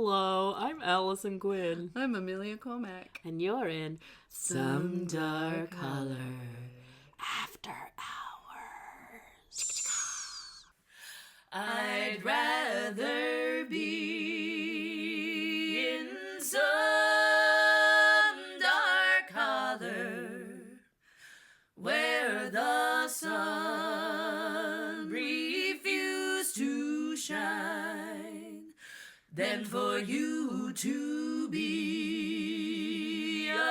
Hello, I'm Allison Quinn. I'm Amelia Cormack. And you're in Some Dark Holler After Hours. I'd rather be in some dark holler where the sun refused to shine than for you to be another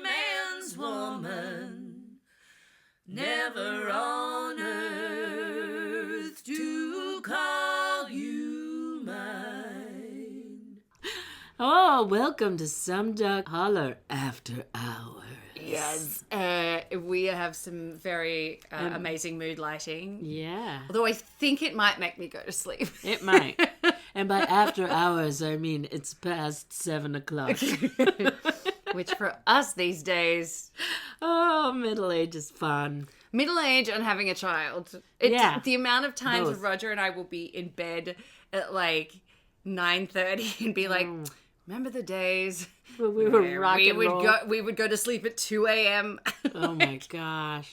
man's woman, never on earth to call you mine. Oh, welcome to Some Dark Holler After Hours. Yes, we have some very amazing mood lighting. Yeah, Although I think it might make me go to sleep. it might. And by after hours, I mean it's past 7 o'clock. Which for us these days... Oh, middle age is fun. Middle age and having a child. The amount of times Both. Roger and I will be in bed at like 9:30 and be like, remember the days But we were where rock and roll. we would go to sleep at 2 a.m. Oh my gosh.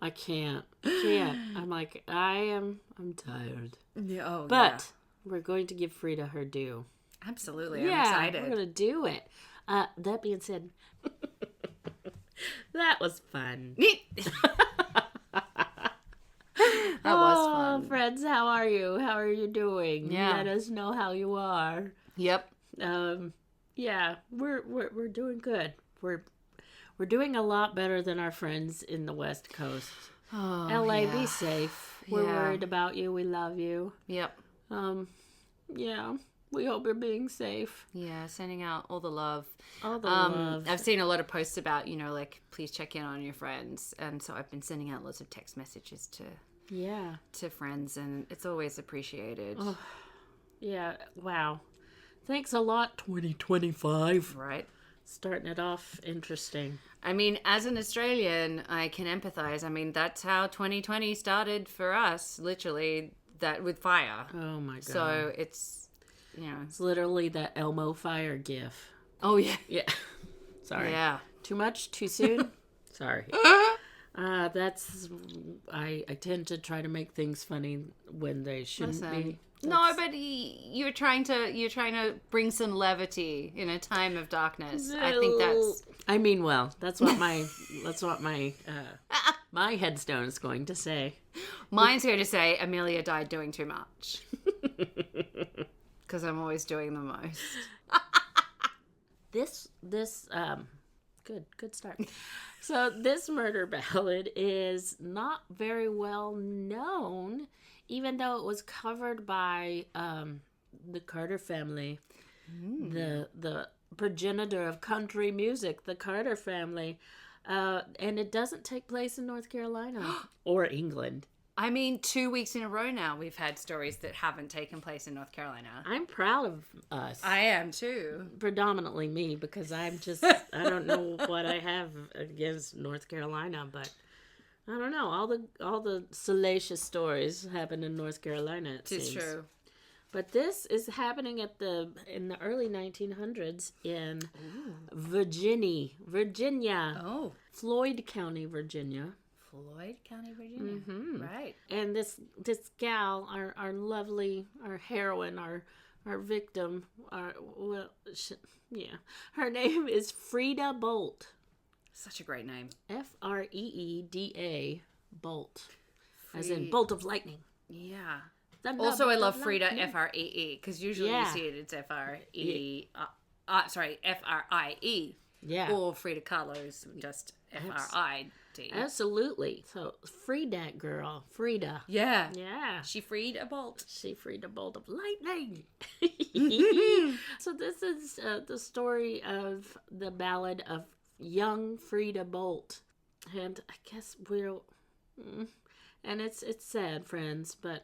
I can't. I'm like, I'm tired. Yeah, But we're going to give Freeda her due. absolutely. I'm excited. We're going to do it. That being said, that was fun. That was fun. Friends, how are you? How are you doing? Yeah. Let us know how you are. Yep. Yeah, we're doing good. We're doing a lot better than our friends in the West Coast. Oh, LA, yeah. be safe. We're Yeah. worried about you. We love you. Yep. Yeah, we hope you're being safe. Yeah, sending out all the love. All the love. I've seen a lot of posts about, like, please check in on your friends. And so I've been sending out lots of text messages to friends, and it's always appreciated. Oh, yeah, wow. Thanks a lot, 2025. Right? Starting it off interesting. I mean, as an Australian, I can empathize. I mean, that's how 2020 started for us, literally, that with fire. Oh my god. So it's, It's literally that Elmo fire gif. Oh, yeah. Yeah. Sorry. Yeah. Too much? Too soon? Sorry. I tend to try to make things funny when they shouldn't be. No, but you're trying to bring some levity in a time of darkness. I think that's... I mean, well, that's what my my headstone is going to say. Mine's going to say, Amelia died doing too much. Because I'm always doing the most. Good start. So this murder ballad is not very well known, even though it was covered by the Carter family, the progenitor of country music, the Carter family, and it doesn't take place in North Carolina or England. I mean, 2 weeks in a row now we've had stories that haven't taken place in North Carolina. I'm proud of us. I am too. Predominantly me, because I don't know what I have against North Carolina, but I don't know. All the salacious stories happen in North Carolina, it seems. It's true. But this is happening in the early 1900s in Virginia. Oh. Floyd County, Virginia. Floyd County, Virginia. Mm-hmm. Right. And this gal, our lovely, our heroine, our victim, her name is Freeda Bolt. Such a great name. Freeda Bolt. As in bolt of lightning. Yeah. Also, I love Freeda, Free, because usually you see it's F-R-E, F-R-I-E. Yeah. Or Frida Kahlo's just F-R-I-D. Absolutely. So, free that girl. Freeda. Yeah. Yeah. She freed a bolt. She freed a bolt of lightning. So this is the story of the ballad of Young Freda Bolt. And I guess and it's sad, friends, but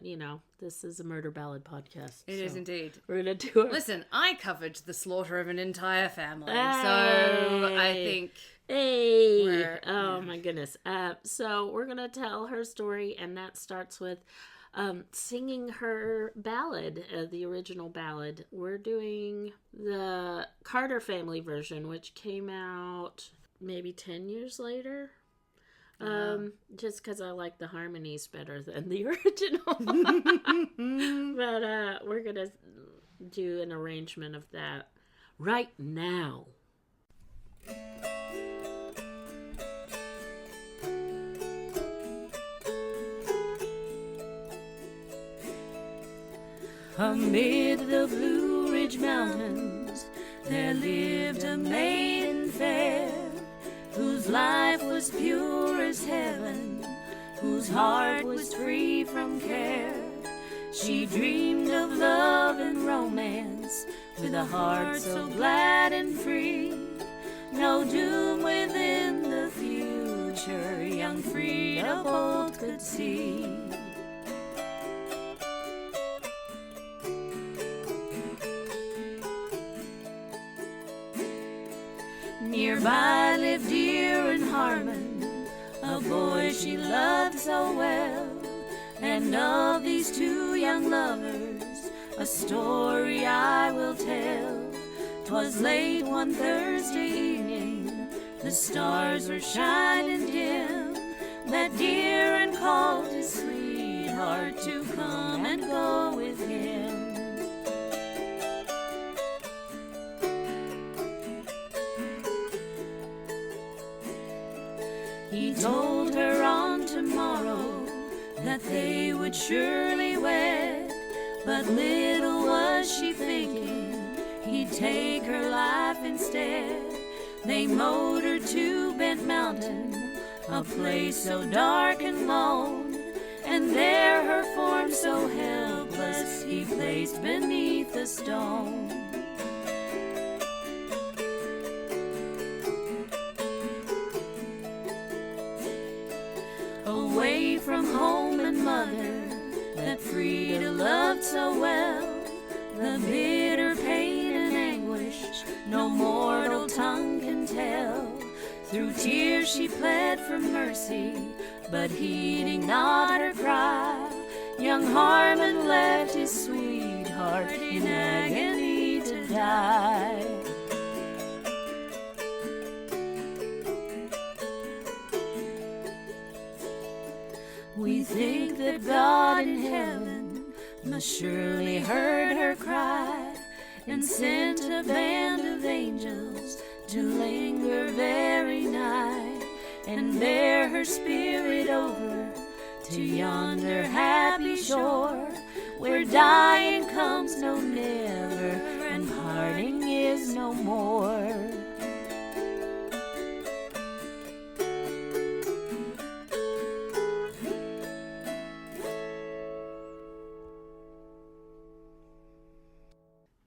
this is a murder ballad podcast. It is indeed. We're gonna do it. Listen, I covered the slaughter of an entire family, Hey. so I think Hey! Oh my goodness. So we're going to tell her story, and that starts with singing her ballad, the original ballad. We're doing the Carter family version, which came out maybe 10 years later. Just because I like the harmonies better than the original. But we're going to do an arrangement of that right now. Amid the Blue Ridge Mountains, there lived a maiden fair, whose life was pure as heaven, whose heart was free from care. She dreamed of love and romance, with a heart so glad and free. No doom within the future young Freda Bolt could see. Nearby lived dear and Harmon, a boy she loved so well. And of these two young lovers, a story I will tell. 'Twas late one Thursday evening, the stars were shining dim, that dear and called his sweetheart to come and go with him. He told her on tomorrow that they would surely wed, but little was she thinking he'd take her life instead. They motored to Bent Mountain, a place so dark and lone, and there her form so helpless he placed beneath a stone. Away from home and mother that Freda loved so well, the bitter pain and anguish no mortal tongue can tell. Through tears she pled for mercy, but heeding not her cry, young Harmon left his sweetheart in agony to die. We think that God in heaven must surely heard her cry, and sent a band of angels to linger very nigh, and bear her spirit over to yonder happy shore, where dying comes no never, and parting is no more.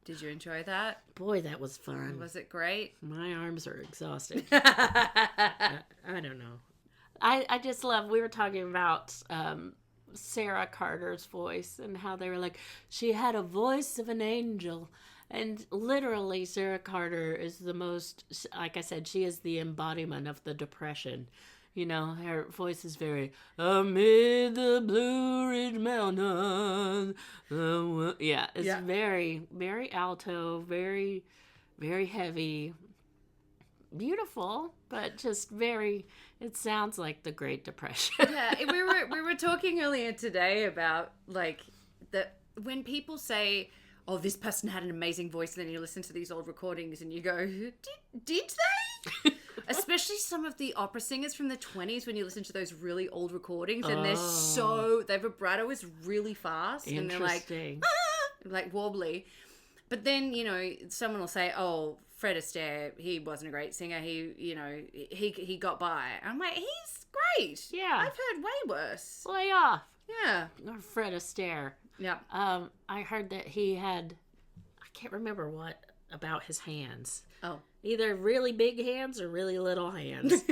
Did you enjoy that? Boy, that was fun. Was it great? My arms are exhausted. I don't know. I just love, we were talking about Sarah Carter's voice and how they were like, she had a voice of an angel. And literally, Sarah Carter is the most, like I said, she is the embodiment of the Depression. You know, her voice is very, amid the Blue Ridge Mountains. It's very, very alto, very, very heavy. Beautiful, but just very, it sounds like the Great Depression. Yeah, we were talking earlier today about, like, when people say, oh, this person had an amazing voice, and then you listen to these old recordings and you go, did they? Especially some of the opera singers from the 20s, when you listen to those really old recordings, and their vibrato is really fast, and they're like wobbly. But then, you know, someone will say, oh, Fred Astaire, he wasn't a great singer. He got by. I'm like, he's great. Yeah. I've heard way worse. Lay off. Yeah. Or Fred Astaire. Yeah. I heard that he had, I can't remember what about his hands. Oh. Either really big hands or really little hands.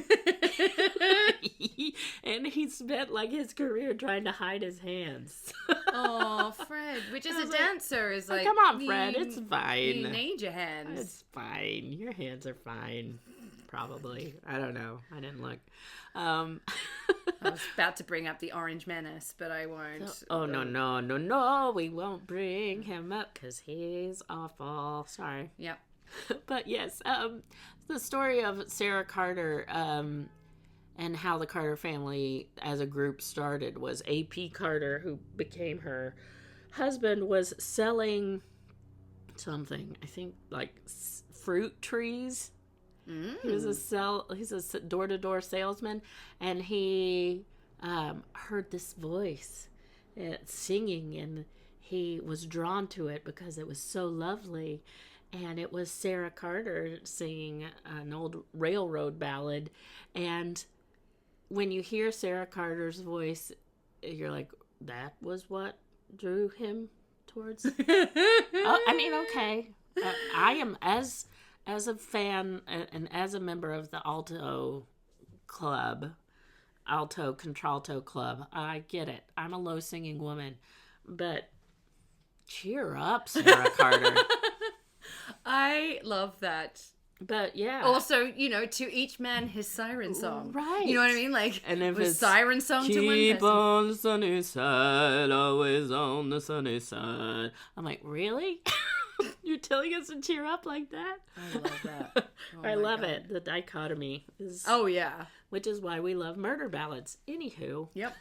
And he spent like his career trying to hide his hands. Oh, Fred, which is a dancer is like, come on, Fred, it's fine. You need your hands. It's fine. Your hands are fine. Probably. I don't know. I didn't look. I was about to bring up the Orange Menace, but I won't. Oh, no. We won't bring him up because he's awful. Sorry. Yep. But yes, the story of Sarah Carter and how the Carter family as a group started was A.P. Carter, who became her husband, was selling something, I think like fruit trees. He's a door-to-door salesman, and he heard this voice singing, and he was drawn to it because it was so lovely. And it was Sarah Carter singing an old railroad ballad. And when you hear Sarah Carter's voice, you're like, that was what drew him towards. Okay. I am, as a fan and as a member of the alto contralto club, I get it. I'm a low singing woman. But cheer up, Sarah Carter. I love that. But yeah. Also, to each man his siren song. Right. You know what I mean? Like, and if it's siren song to one keep person. on the sunny side, always on the sunny side. I'm like, really? You're telling us to cheer up like that? I love that. I love it. The dichotomy is. Oh, yeah. Which is why we love murder ballads. Anywho. Yep.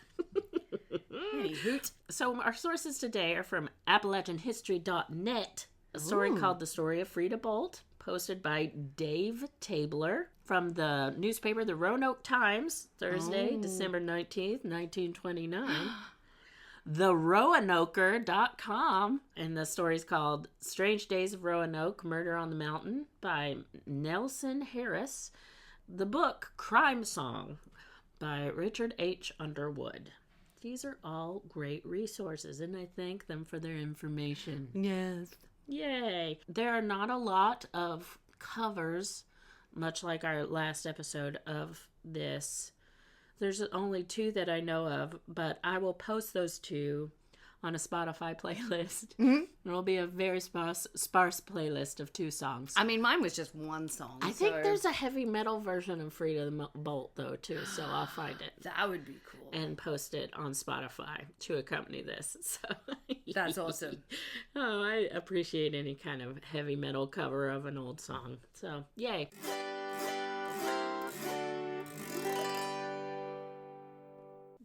Any hoot. So our sources today are from AppalachianHistory.net. A story called The Story of Freeda Bolt, posted by Dave Tabler from the newspaper The Roanoke Times, Thursday, December 19th, 1929. TheRoanoker.com, and the story's called Strange Days of Roanoke, Murder on the Mountain by Nelson Harris. The book Crimesong by Richard H. Underwood. These are all great resources, and I thank them for their information. Yes. Yay! There are not a lot of covers, much like our last episode of this. There's only 2 that I know of, but I will post those 2 on a Spotify playlist. Mm-hmm. It will be a very sparse playlist of 2 songs. I mean, mine was just one song. I think there's a heavy metal version of Freeda Bolt, though, too, so I'll find it. That would be cool. And post it on Spotify to accompany this. So that's awesome. Oh, I appreciate any kind of heavy metal cover of an old song. So, yay.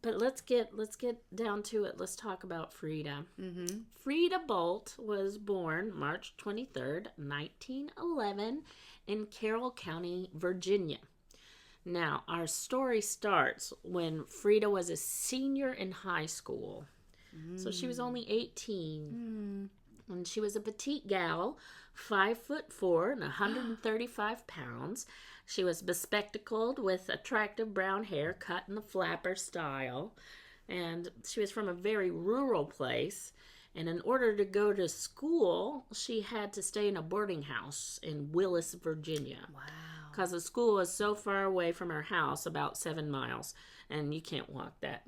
But let's get down to it. Let's talk about Freeda. Mm-hmm. Freeda Bolt was born March 23rd, 1911 in Carroll County, Virginia. Now, our story starts when Freeda was a senior in high school. So she was only 18. And she was a petite gal, 5'4" and 135 pounds. She was bespectacled with attractive brown hair cut in the flapper style. And she was from a very rural place. And in order to go to school, she had to stay in a boarding house in Willis, Virginia. Wow. Because the school was so far away from her house, about 7 miles. And you can't walk that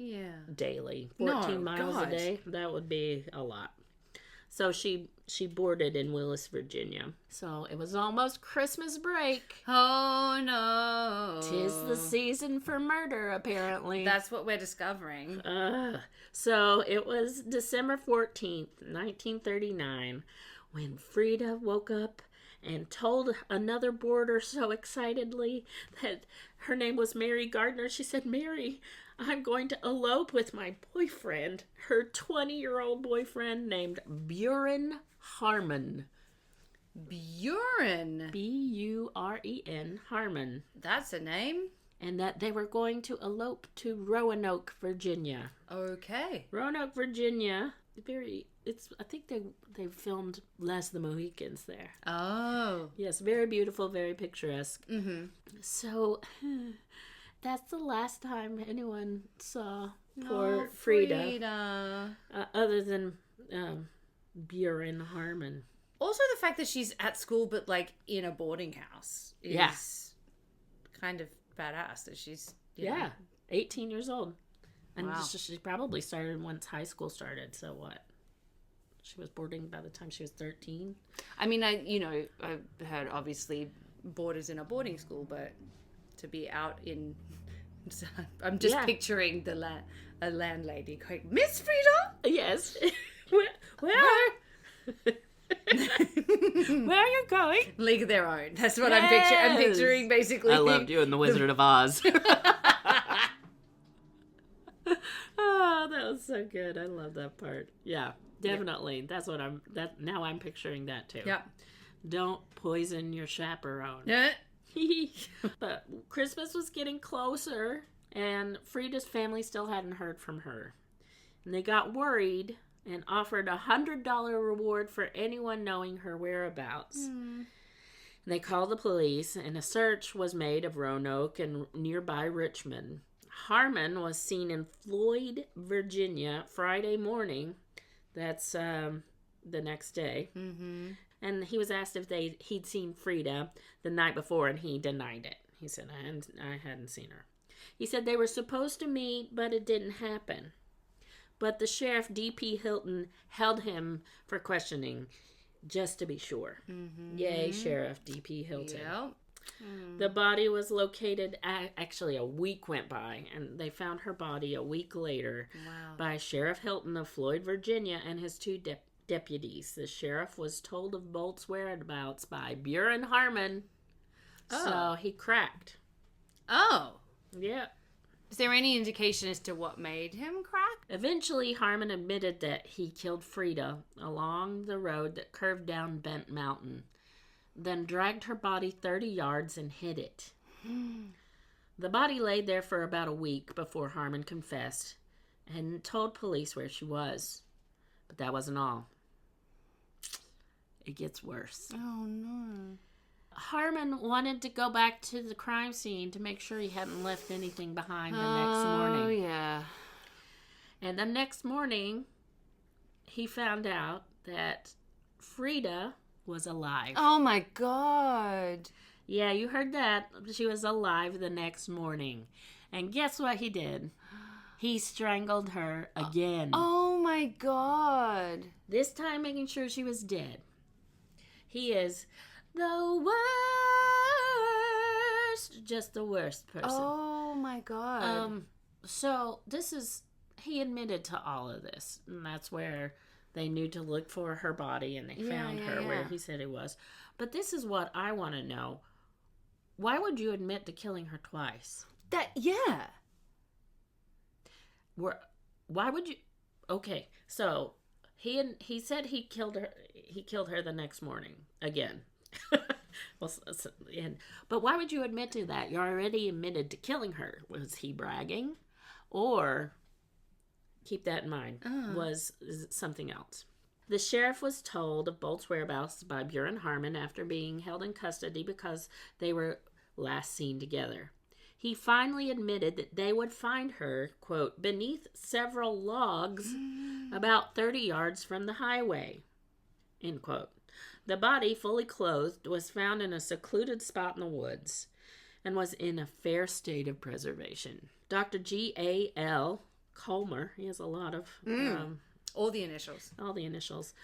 daily. 14 miles a day, that would be a lot. So she boarded in Willis, Virginia. So it was almost Christmas break. Oh, no. 'Tis the season for murder, apparently. That's what we're discovering. So it was December 14th, 1939, when Freeda woke up and told another boarder so excitedly that her name was Mary Gardner. She said, "Mary, I'm going to elope with my boyfriend," her 20-year-old boyfriend named Buren Harmon. Buren? B-U-R-E-N, Harmon. That's a name. And that they were going to elope to Roanoke, Virginia. Okay. Roanoke, Virginia. I think they filmed Last of the Mohicans there. Oh. Yes, very beautiful, very picturesque. Mm-hmm. So that's the last time anyone saw poor Freeda. Other than Buren Harmon. Also the fact that she's at school but like in a boarding house is kind of badass that she's 18 years old. And wow. She probably started once high school started, so what? She was boarding by the time she was 13. I mean, I've heard obviously boarders in a boarding school, but to be out in... I'm just picturing a landlady going, Miss Freeda? Yes. Where are you going? League of Their Own. That's what I'm picturing. I'm picturing basically... I loved you in The Wizard of Oz. Oh, that was so good. I love that part. Yeah, definitely. Yep. That's what now I'm picturing that too. Yeah. Don't poison your chaperone. Yeah. But Christmas was getting closer, and Freda's family still hadn't heard from her. And they got worried and offered a $100 reward for anyone knowing her whereabouts. And they called the police, and a search was made of Roanoke and nearby Richmond. Harmon was seen in Floyd, Virginia, Friday morning. That's the next day. Mm-hmm. And he was asked if he'd seen Freeda the night before, and he denied it. He said, I hadn't seen her. He said they were supposed to meet, but it didn't happen. But the sheriff, D.P. Hilton, held him for questioning, just to be sure. Mm-hmm. Yay, Sheriff D.P. Hilton. Yep. The body was located, actually a week went by, and they found her body a week later by Sheriff Hilton of Floyd, Virginia, and his two deputies. The sheriff was told of Bolt's whereabouts by Buren Harmon, so he cracked. Oh. Yeah. Is there any indication as to what made him crack? Eventually, Harmon admitted that he killed Freeda along the road that curved down Bent Mountain, then dragged her body 30 yards and hid it. The body laid there for about a week before Harmon confessed and told police where she was. But that wasn't all. It gets worse. Oh, no. Harmon wanted to go back to the crime scene to make sure he hadn't left anything behind the next morning. Oh, yeah. And the next morning, he found out that Freeda was alive. Oh, my God. Yeah, you heard that. She was alive the next morning. And guess what he did? He strangled her again. Oh, my God. This time making sure she was dead. He is the worst. Just the worst person. Oh, my God. So he admitted to all of this. And that's where they knew to look for her body, and they found her where he said it was. But this is what I want to know. Why would you admit to killing her twice? Why would you? Okay, so he said he killed her. He killed her the next morning again. But why would you admit to that? You already admitted to killing her. Was he bragging, or keep that in mind? Was something else? The sheriff was told of Bolt's whereabouts by Buren Harmon after being held in custody because they were last seen together. He finally admitted that they would find her, quote, beneath several logs about 30 yards from the highway, end quote. The body, fully clothed, was found in a secluded spot in the woods and was in a fair state of preservation. Dr. G.A.L. Comer, he has a lot of... all the initials. All the initials.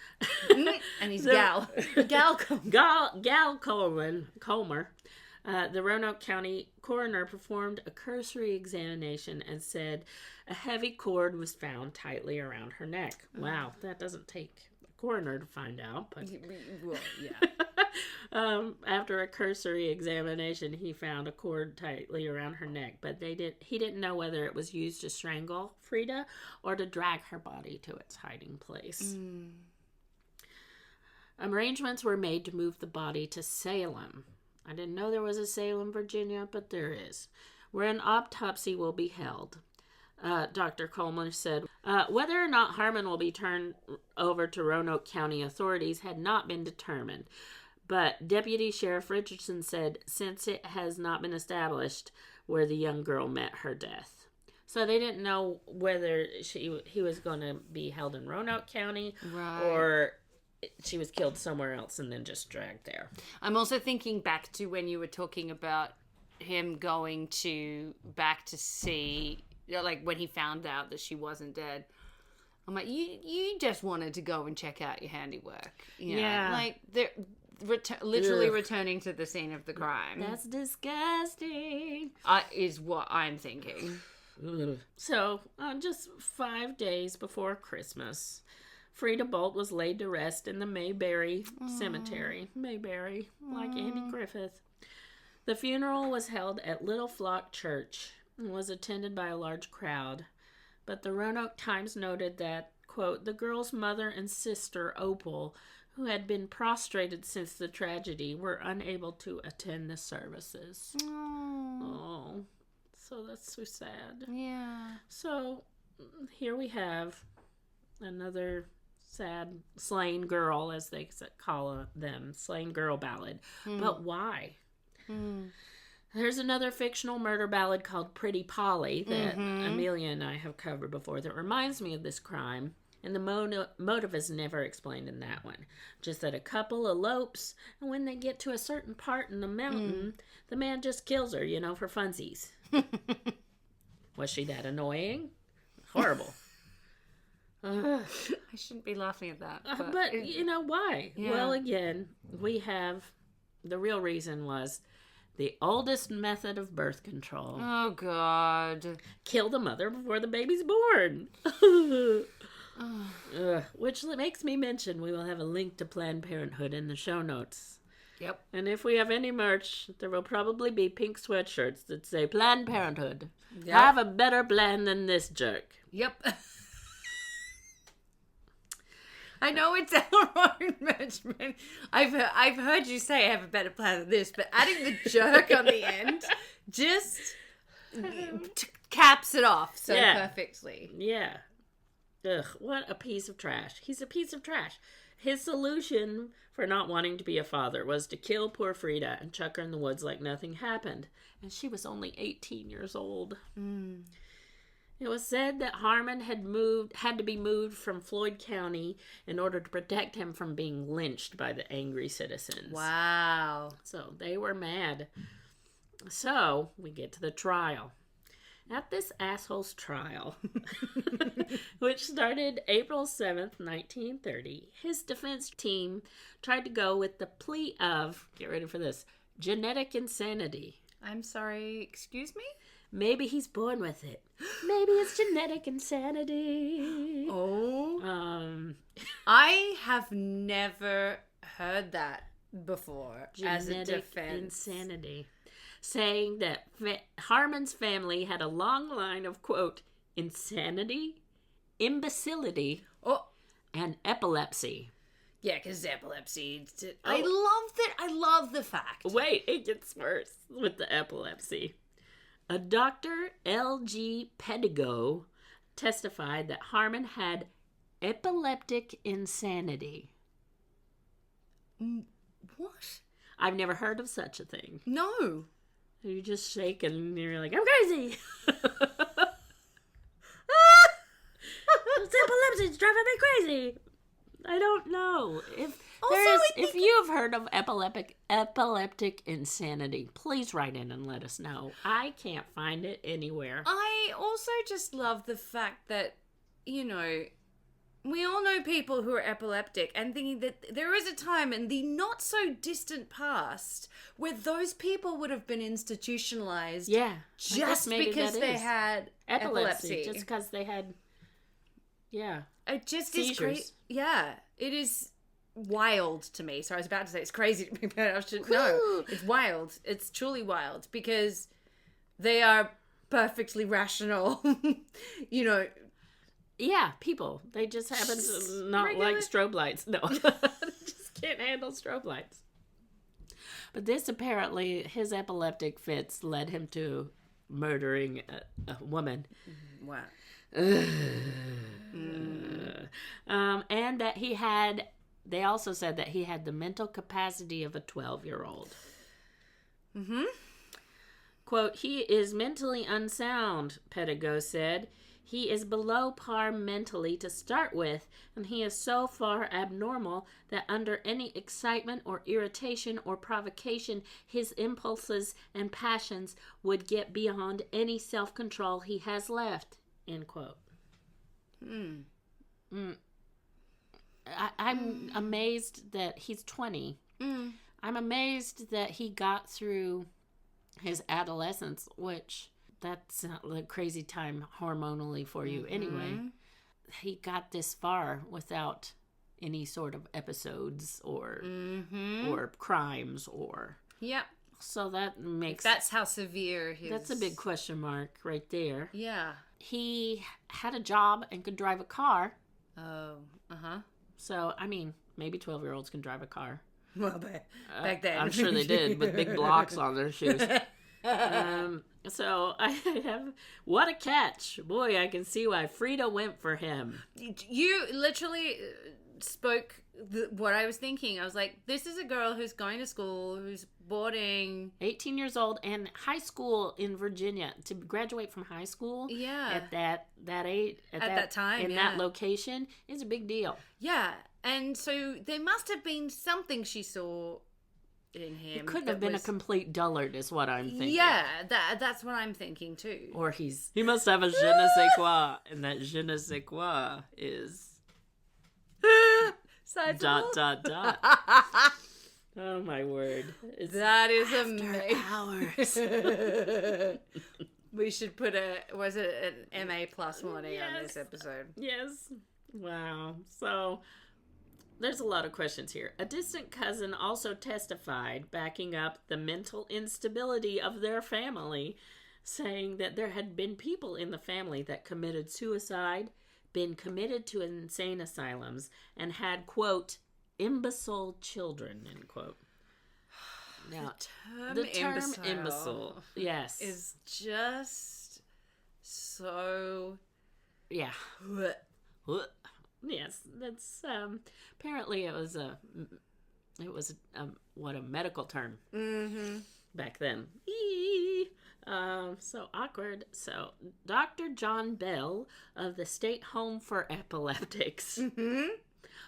And he's Gal. Gal Comer. The Roanoke County coroner performed a cursory examination and said a heavy cord was found tightly around her neck. Wow, that doesn't take a coroner to find out. But well, yeah. After a cursory examination, he found a cord tightly around her neck, but he didn't know whether it was used to strangle Freeda or to drag her body to its hiding place. Arrangements were made to move the body to Salem. I didn't know there was a Salem, Virginia, but there is, where an autopsy will be held. Dr. Coleman said, whether or not Harmon will be turned over to Roanoke County authorities had not been determined. But Deputy Sheriff Richardson said, since it has not been established where the young girl met her death. So they didn't know whether he was going to be held in Roanoke County or she was killed somewhere else and then just dragged there. I'm also thinking back to when you were talking about him going back to see, like when he found out that she wasn't dead. I'm like, you just wanted to go and check out your handiwork. You know? Yeah. Like literally returning to the scene of the crime. That's disgusting. Is what I'm thinking. So, just 5 days before Christmas, Freeda Bolt was laid to rest in the Mayberry Cemetery. Mayberry, like Andy Griffith. The funeral was held at Little Flock Church and was attended by a large crowd. But the Roanoke Times noted that, quote, the girl's mother and sister, Opal, who had been prostrated since the tragedy, were unable to attend the services. Oh, so that's so sad. Yeah. So here we have another sad slain girl, as they call them, slain girl ballad. But why? There's another fictional murder ballad called Pretty Polly that Amelia and I have covered before that reminds me of this crime. And the motive is never explained in that one. Just that a couple elopes, and when they get to a certain part in the mountain, the man just kills her, for funsies. Was she that annoying? Horrible. I shouldn't be laughing at that. But why? Yeah. Well, again, we have the real reason was the oldest method of birth control. Oh, God. Kill the mother before the baby's born. Which makes me mention we will have a link to Planned Parenthood in the show notes. Yep. And if we have any merch, there will probably be pink sweatshirts that say Planned Parenthood. Yep. Have a better plan than this jerk. Yep. I know it's our own merch, man. I've heard you say I have a better plan than this, but adding the jerk on the end just caps it off so perfectly. Yeah. Ugh, what a piece of trash. He's a piece of trash. His solution for not wanting to be a father was to kill poor Freeda and chuck her in the woods like nothing happened. And she was only 18 years old. It was said that Harmon had to be moved from Floyd County in order to protect him from being lynched by the angry citizens. Wow. So they were mad. So we get to the trial. At this asshole's trial, which started April 7th, 1930, his defense team tried to go with the plea of, get ready for this, genetic insanity. I'm sorry, excuse me? Maybe he's born with it. Maybe it's genetic insanity. Oh. I have never heard that before as a defense. Genetic insanity. Saying that Harmon's family had a long line of, quote, insanity, imbecility, and epilepsy. Yeah, because epilepsy. I love that. I love the fact. Wait, it gets worse with the epilepsy. A Dr. L.G. Pedigo testified that Harmon had epileptic insanity. What? I've never heard of such a thing. No. You just shake and you're like, I'm crazy. It's epilepsy. It's driving me crazy. I don't know. If you've heard of epileptic insanity, please write in and let us know. I can't find it anywhere. I also just love the fact that, we all know people who are epileptic and thinking that there is a time in the not so distant past where those people would have been institutionalized. Yeah. Just because they had epilepsy. Just because they had, It just seizures. is crazy. Yeah. It is wild to me. So I was about to say it's crazy to me, but no, it's wild. It's truly wild because they are perfectly rational, Yeah, people. They just happen to not like strobe lights. No. They just can't handle strobe lights. But this apparently, his epileptic fits led him to murdering a woman. Wow. And that they also said that he had the mental capacity of a 12-year-old. Mm-hmm. Quote, he is mentally unsound, Pedigo said. He is below par mentally to start with, and he is so far abnormal that under any excitement or irritation or provocation, his impulses and passions would get beyond any self-control he has left, end quote. I'm amazed that he's 20. I'm amazed that he got through his adolescence, which that's a crazy time hormonally for you anyway. He got this far without any sort of episodes or crimes or... Yep. So that makes... That's how severe his... That's a big question mark right there. Yeah. He had a job and could drive a car. Oh, So, I mean, maybe 12-year-olds can drive a car. Well, back then. I'm sure they did, with big blocks on their shoes. So, I have... What a catch. Boy, I can see why Freeda went for him. You literally spoke what I was thinking. I was like, this is a girl who's going to school, who's boarding... 18 years old and high school in Virginia. To graduate from high school at that age... At that time, in that location is a big deal. Yeah. And so there must have been something she saw in him. It couldn't have been a complete dullard is what I'm thinking. Yeah, that's what I'm thinking too. Or he must have a je ne sais quoi. And that je ne sais quoi is... Sizable. ... Oh my word. That is amazing. Hours. We should put an MA plus warning on this episode. Yes. Wow. So there's a lot of questions here. A distant cousin also testified, backing up the mental instability of their family, saying that there had been people in the family that committed suicide, been committed to insane asylums, and had, quote, imbecile children, end quote. Now, the term imbecile, yes, is just so... Yeah. Yes, that's apparently it was a medical term back then. So awkward. So Dr. John Bell of the State Home for Epileptics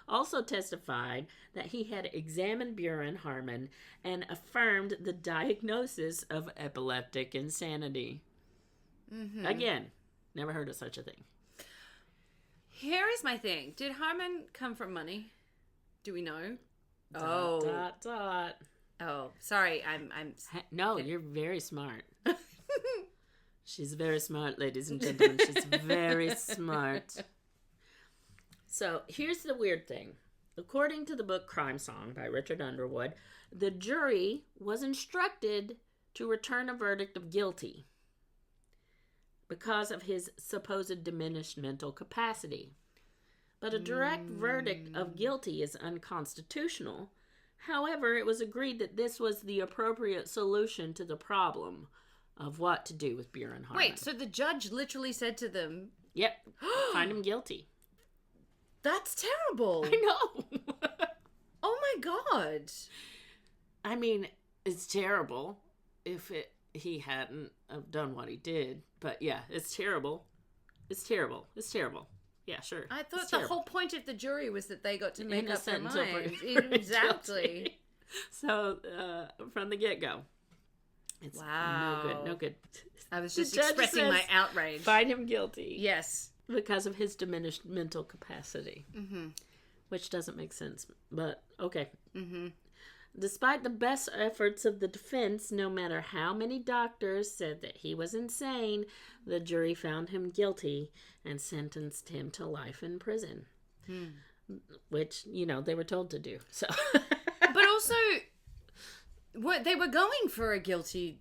also testified that he had examined Buren Harmon and affirmed the diagnosis of epileptic insanity. Again, never heard of such a thing. Here is my thing. Did Harmon come from money? Do we know? Dot. Oh, sorry. I'm. No, you're very smart. She's very smart, ladies and gentlemen. She's very smart. So here's the weird thing. According to the book Crimesong by Richard Underwood, the jury was instructed to return a verdict of guilty because of his supposed diminished mental capacity. But a direct verdict of guilty is unconstitutional. However, it was agreed that this was the appropriate solution to the problem of what to do with Buren Harmon. Wait, so the judge literally said to them... Yep, find him guilty. That's terrible. I know. Oh my God. I mean, it's terrible if he hadn't have done what he did. But yeah, it's terrible. It's terrible. It's terrible. Yeah, sure. I thought the whole point of the jury was that they got to make up their Innocent minds. until Exactly. So, from the get-go. It's no good. I was just expressing my outrage. Find him guilty. Yes. Because of his diminished mental capacity. Which doesn't make sense, but okay. Despite the best efforts of the defense, no matter how many doctors said that he was insane, the jury found him guilty and sentenced him to life in prison. Which, they were told to do. So, but also, they were going for a guilty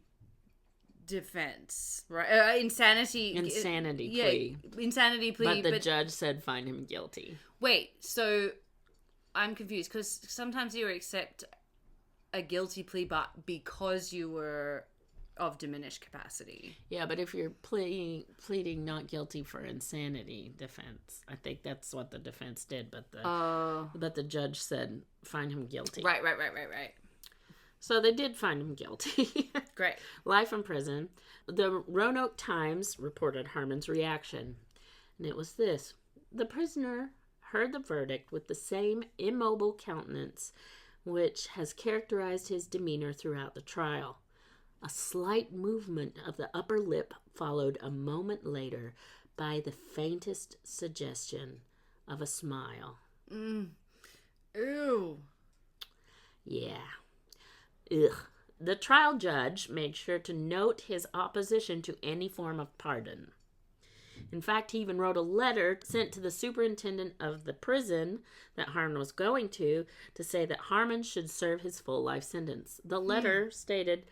defense, right? Insanity plea. Insanity plea. But the judge said find him guilty. Wait, so I'm confused because sometimes you accept a guilty plea, but because you were of diminished capacity. Yeah, but if you're pleading not guilty for insanity defense, I think that's what the defense did. But the judge said find him guilty. Right. So they did find him guilty. Great. Life in prison. The Roanoke Times reported Harmon's reaction, and it was this: the prisoner heard the verdict with the same immobile countenance which has characterized his demeanor throughout the trial. A slight movement of the upper lip followed a moment later by the faintest suggestion of a smile. Ew. Yeah. Ugh. The trial judge made sure to note his opposition to any form of pardon. In fact, he even wrote a letter sent to the superintendent of the prison that Harmon was going to say that Harmon should serve his full life sentence. The letter stated,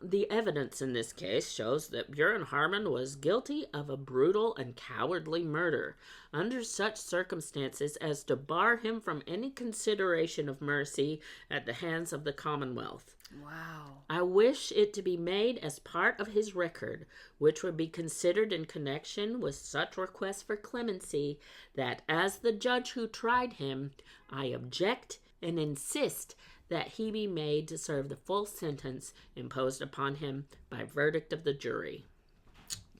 "The evidence in this case shows that Buren Harmon was guilty of a brutal and cowardly murder, under such circumstances as to bar him from any consideration of mercy at the hands of the Commonwealth. Wow. I wish it to be made as part of his record, which would be considered in connection with such requests for clemency, that as the judge who tried him, I object and insist that he be made to serve the full sentence imposed upon him by verdict of the jury."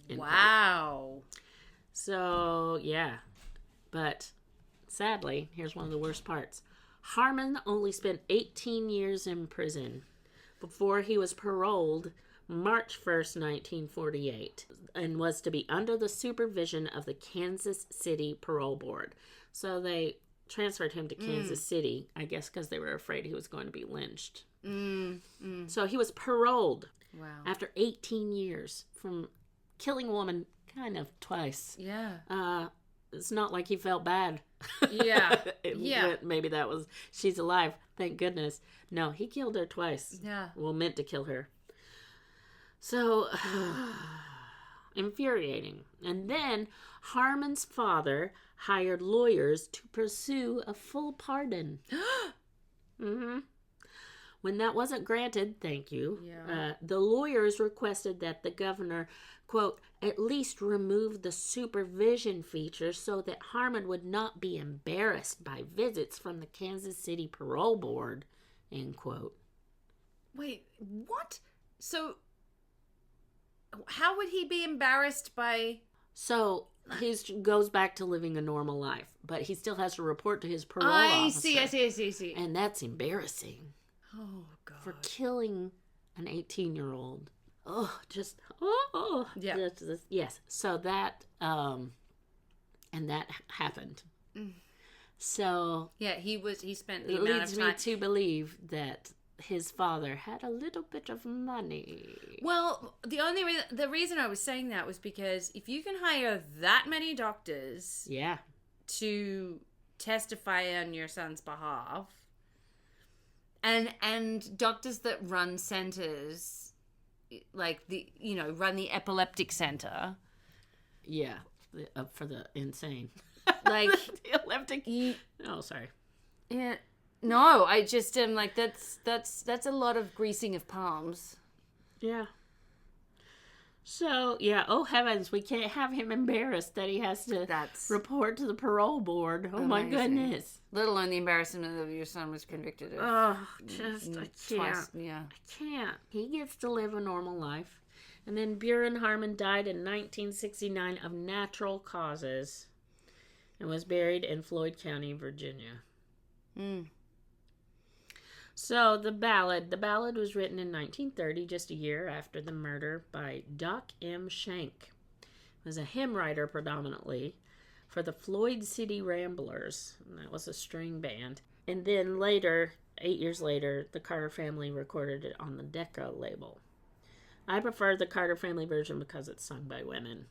Wow. So, yeah. But, sadly, here's one of the worst parts. Harmon only spent 18 years in prison before he was paroled March 1st, 1948, and was to be under the supervision of the Kansas City Parole Board. So they transferred him to Kansas City, I guess because they were afraid he was going to be lynched. So he was paroled after 18 years from killing a woman kind of twice. Yeah. It's not like he felt bad. Yeah. Yeah. Maybe that was, she's alive, thank goodness. No, he killed her twice. Yeah. Well, meant to kill her. So, infuriating. And then Harmon's father hired lawyers to pursue a full pardon. When that wasn't granted, thank you, the lawyers requested that the governor, quote, at least remove the supervision feature so that Harmon would not be embarrassed by visits from the Kansas City Parole Board, end quote. Wait, what? So, how would he be embarrassed by... So, he goes back to living a normal life, but he still has to report to his parole I officer. see. And that's embarrassing. Oh, God. For killing an 18-year-old. Yeah. Yes. So that, and that happened. So. Yeah, he spent the it amount leads of time... me to believe that his father had a little bit of money. Well, the reason I was saying that was because if you can hire that many doctors to testify on your son's behalf, and doctors that run centers, like run the epileptic center. Yeah, for the insane. Like the epileptic. Oh, sorry. Yeah. No, I just am like that's a lot of greasing of palms. Yeah. So, yeah, oh heavens, we can't have him embarrassed that he has to report to the parole board. Oh, my goodness. Let alone the embarrassment that your son was convicted of. Oh, I can't. Twice, yeah. I can't. He gets to live a normal life. And then Buren Harmon died in 1969 of natural causes and was buried in Floyd County, Virginia. So, the ballad was written in 1930, just a year after the murder by Doc M. Shank. He was a hymn writer predominantly for the Floyd City Ramblers, and that was a string band. And then later, 8 years later, the Carter family recorded it on the Decca label. I prefer the Carter family version because it's sung by women.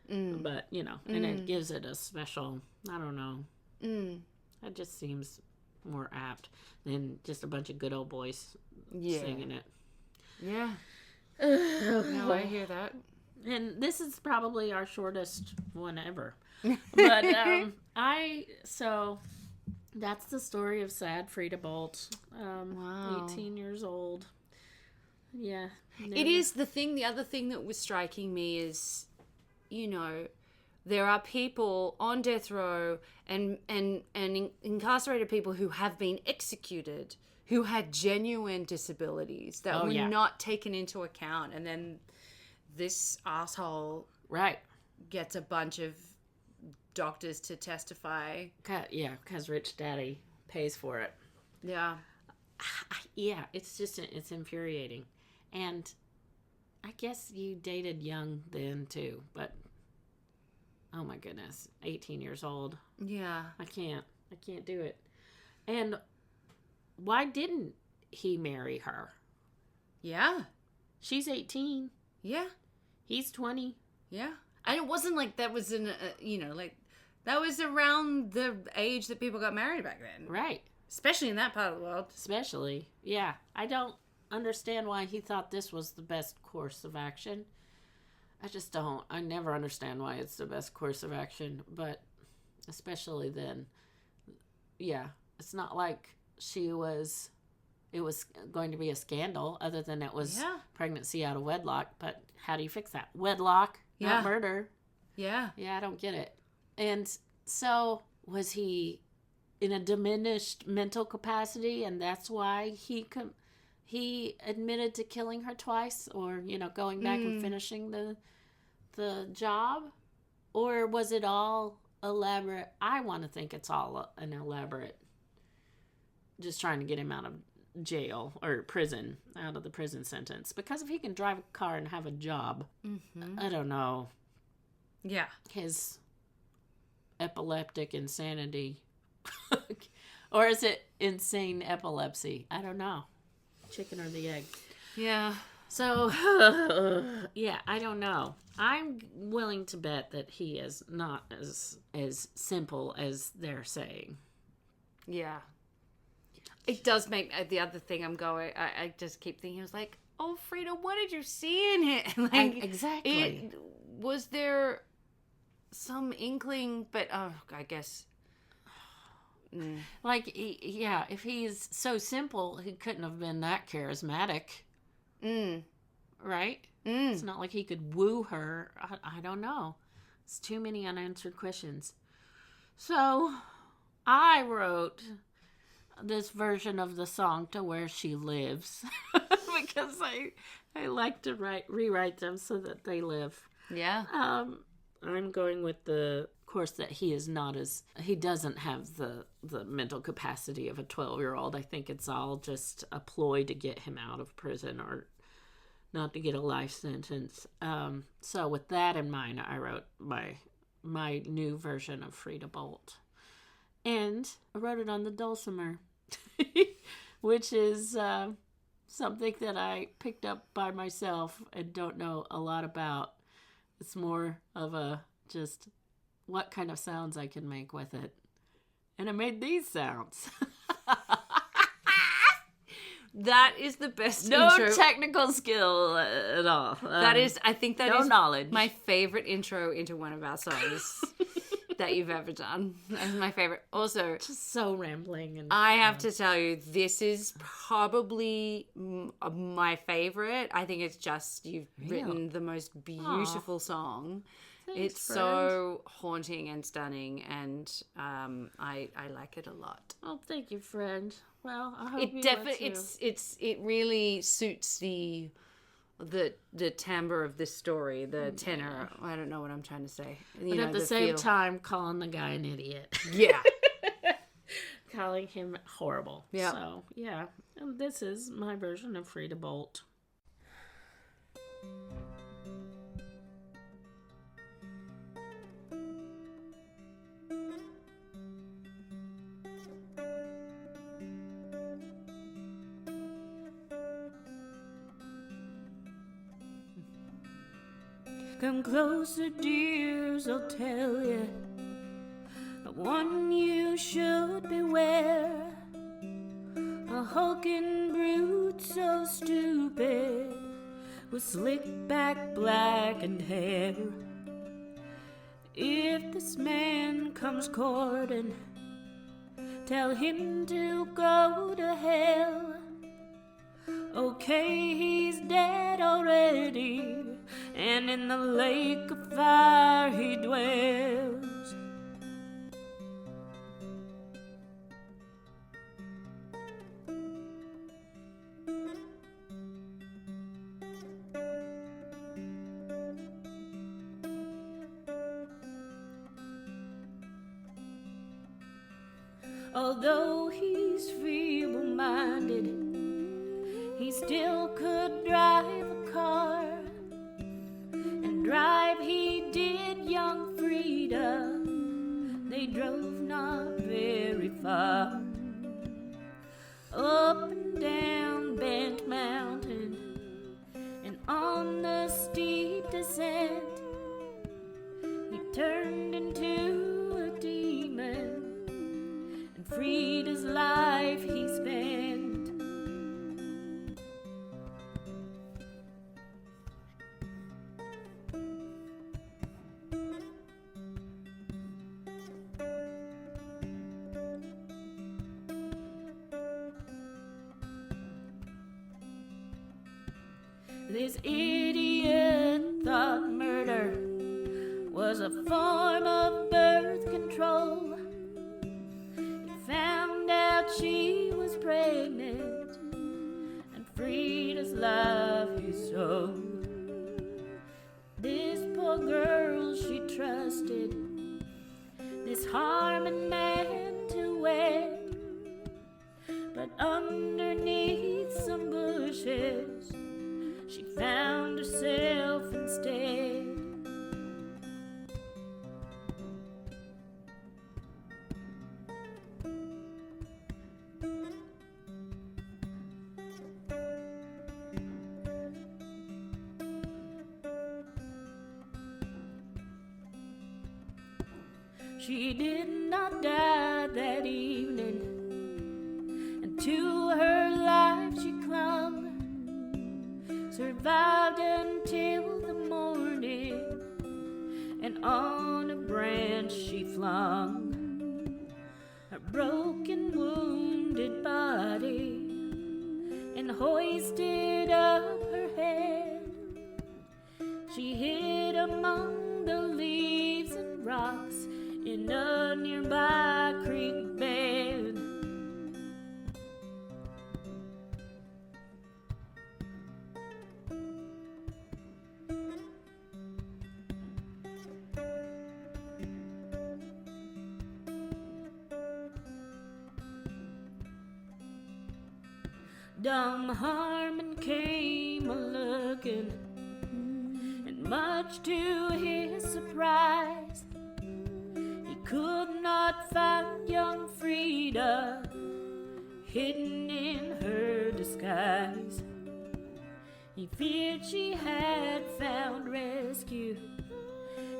But, and it gives it a special, I don't know. It just seems more apt than just a bunch of good old boys singing it. Yeah. No, I hear that. And this is probably our shortest one ever. But so that's the story of sad Freeda Bolt. Wow. 18 years old. Yeah. It is the other thing that was striking me is, there are people on death row and incarcerated people who have been executed who had genuine disabilities that were not taken into account. And then this asshole gets a bunch of doctors to testify. Yeah, because Rich Daddy pays for it. Yeah. Yeah, it's infuriating. And I guess you dated young then too, but oh my goodness, 18 years old. Yeah. I can't do it. And why didn't he marry her? Yeah. She's 18. Yeah. He's 20. Yeah. And it wasn't like that was that was around the age that people got married back then. Right. Especially in that part of the world. Especially. Yeah. I don't understand why he thought this was the best course of action. I just don't. I never understand why it's the best course of action. But especially then. Yeah. It's not like it was going to be a scandal other than it was pregnancy out of wedlock. But how do you fix that? Wedlock, not murder. Yeah. Yeah, I don't get it. And so was he in a diminished mental capacity, and that's why he admitted to killing her twice, or going back and finishing the job? Or was it all elaborate? I want to think it's all an elaborate, just trying to get him out of jail or prison, out of the prison sentence. Because if he can drive a car and have a job, I don't know. Yeah. His epileptic insanity. Or is it insane epilepsy? I don't know. Chicken or the egg. Yeah. So, yeah, I don't know. I'm willing to bet that he is not as simple as they're saying. Yeah. It does make the other thing I just keep thinking, I was like, oh, Freeda, what did you see in it? Like, exactly. Was there some inkling, but I guess. Like, if he's so simple, he couldn't have been that charismatic. Right? It's not like he could woo her. I don't know. It's too many unanswered questions. So, I wrote this version of the song to where she lives. Because I like to rewrite them so that they live. Yeah. I'm going with the course that he doesn't have the mental capacity of a 12-year-old. I think it's all just a ploy to get him out of prison or not to get a life sentence. So with that in mind, I wrote my new version of Freeda Bolt. And I wrote it on the dulcimer, which is something that I picked up by myself and don't know a lot about. It's more of a just what kind of sounds I can make with it. And I made these sounds. That is the best no intro. Technical skill at all. I think that no is knowledge. My favorite intro into one of our songs that you've ever done. That's my favorite. Also, just so rambling. And I have to tell you, this is probably my favorite. I think it's just, you've written the most beautiful song. Thanks, it's friend. so haunting and stunning, and I like it a lot. Oh, thank you, friend. Well, I hope it really suits the timbre of this story, the tenor. I don't know what I'm trying to say. But at the same time, calling the guy an idiot. Yeah. Calling him horrible. Yeah. So, yeah. And this is my version of Freeda Bolt. Come closer, dears, I'll tell you of one you should beware. A hulking brute so stupid, with slick back blackened hair. If this man comes courting, tell him to go to hell. Okay, he's dead already, and in the lake of fire he dwells. Although he's feeble-minded, he still could drive a car. And drive he did, young Freda. They drove not very far. up and down Bent Mountain, and on the steep descent, he turned into a demon, and Freeda's life he spent. This idiot thought murder was a form of birth control. He found out she was pregnant, and Freeda's life he sold. This poor girl she trusted, this Harmon man to wed, but underneath some bushes she found herself instead. She did not die that evening, and to her life she clung, survived until the morning, and on a branch she flung her broken, wounded body, and hoisted up her head. She hid among the leaves and rocks in a nearby creek bed. Dumb Harmon came a-looking, and much to his surprise, he could not find young Freeda hidden in her disguise. He feared she had found rescue,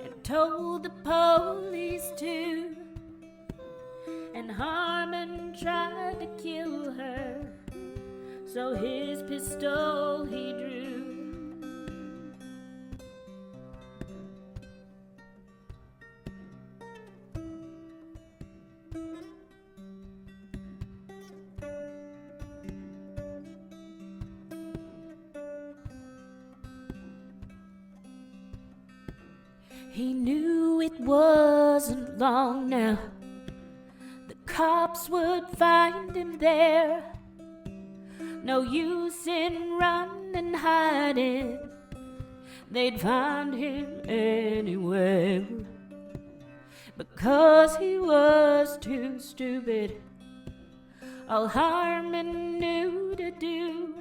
and told the police too, and Harmon tried to kill her, so his pistol he drew. He knew it wasn't long now the cops would find him there. No use in running and hiding, they'd find him anywhere. Because he was too stupid, all Harmon knew to do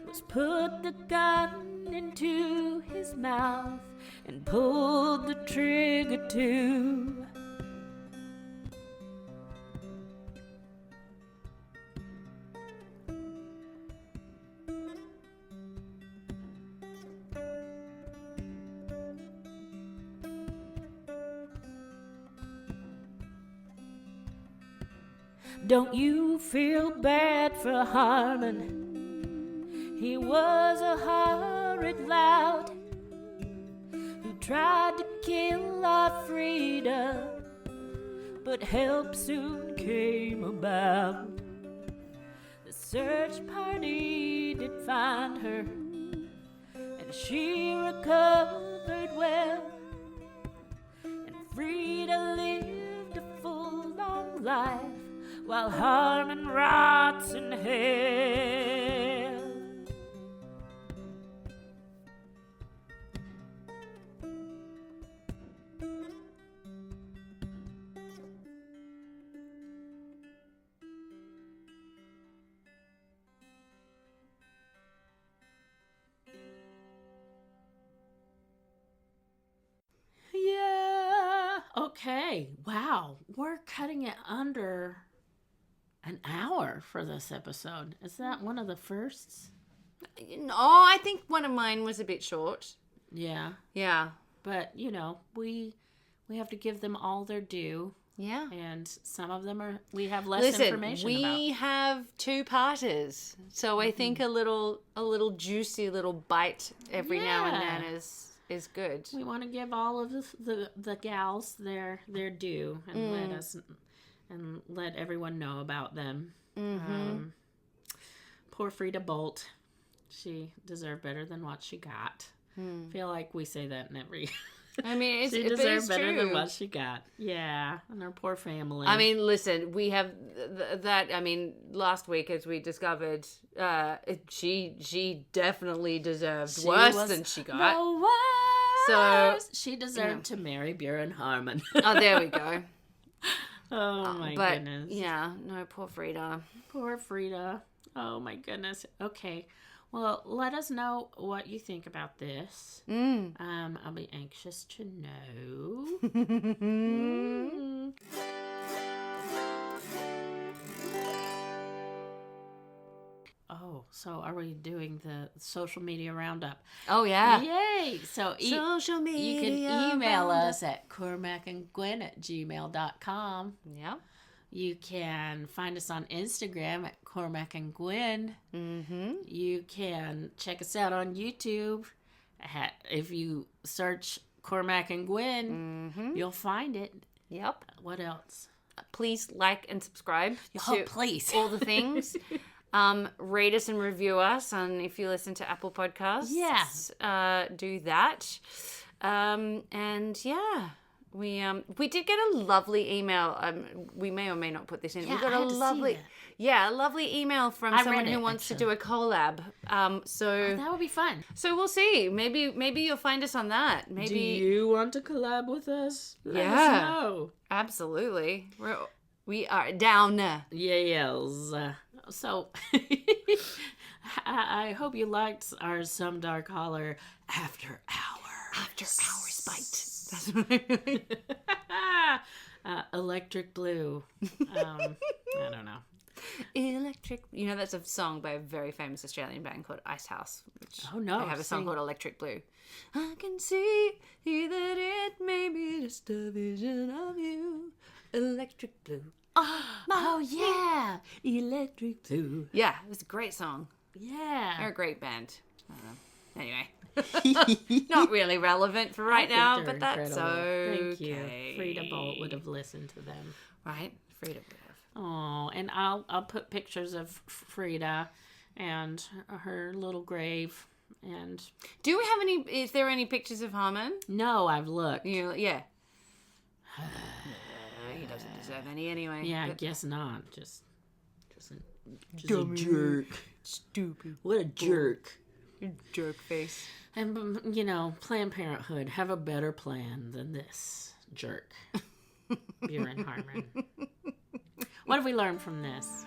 was put the gun into his mouth and pulled the trigger too. Don't you feel bad for Harmon? He was a horrid lout who tried to kill our Freeda, but help soon came about. The search party did find her, and she recovered well, and Freeda lived a full long life, while Harmon rots in hell. Yeah. Okay. Wow. We're cutting it under an hour for this episode. Is that one of the firsts? Oh, I think one of mine was a bit short. Yeah. Yeah. But, we have to give them all their due. Yeah. And some of them we have less information about. We have 2-parters. So I think a little juicy little bite every now and then is good. We want to give all of the gals their due and let everyone know about them. Mm-hmm. Poor Freeda Bolt. She deserved better than what she got. I feel like we say that in every... I mean, she deserved better than what she got. Yeah, and her poor family. I mean, listen, we have that. I mean, last week, as we discovered, she definitely deserved worse than she got. No worse. So she deserved to marry Bjorn Harmon. Oh, there we go. Oh my goodness. Yeah, no, poor Freeda. Poor Freeda. Oh my goodness. Okay. Well, let us know what you think about this. I'll be anxious to know. Oh, so are we doing the social media roundup? Oh, yeah. Yay! So social media. You can email us at cormacandgwen@gmail.com. Yeah. You can find us on Instagram at Cormac and Gwen. Mm-hmm. You can check us out on YouTube. If you search Cormac and Gwen, you'll find it. Yep. What else? Please like and subscribe to please. all the things. Rate us and review us on if you listen to Apple Podcasts. Yes. Do that. And yeah. We did get a lovely email. We may or may not put this in. Yeah, We got I a had to see lovely, that. a lovely email from someone who wants to do a collab. So That would be fun. so we'll see. Maybe you'll find us on that. Maybe Do you want to collab with us? Let us know. Absolutely. We are down. Yes. So I hope you liked our Some Dark Holler After Hours bite. That's what I mean. Electric Blue. I don't know. Electric. You know, that's a song by a very famous Australian band called Ice House. Which Oh, no. They have a song Sing. called Electric Blue. I can see that it may be just a vision of you. Electric Blue. Oh, yeah. Electric Blue. Yeah, it was a great song. They're Yeah. a great band. I don't know. Anyway. Not really relevant for right now, but that's okay. Thank you. Freeda Bolt would have listened to them. Right? Freeda would have. Oh, and I'll put pictures of Freeda and her little grave. And Do we have any? Is there any pictures of Harmon? no, I've looked. Yeah. He doesn't deserve any anyway. Yeah, I but- guess not. Just a Dummy. jerk. Stupid. What a jerk. Jerk face. And, Planned Parenthood, have a better plan than this jerk. Bjorn Harmon. What have we learned from this?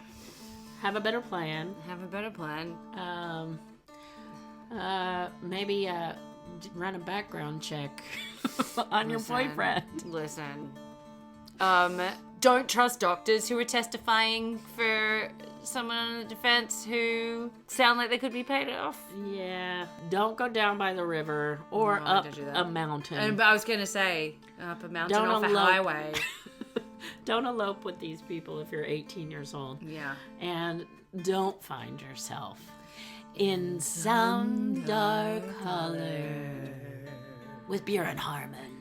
Have a better plan. Have a better plan. Maybe run a background check on your boyfriend. Listen. Don't trust doctors who are testifying for someone on the defense who sound like they could be paid off. Yeah. Don't go down by the river or No, up don't do that. a mountain. And I was going to say, up a mountain Don't off a elope. highway. Don't elope with these people if you're 18 years old. Yeah. And don't find yourself in some dark holler with Bjorn Harmon.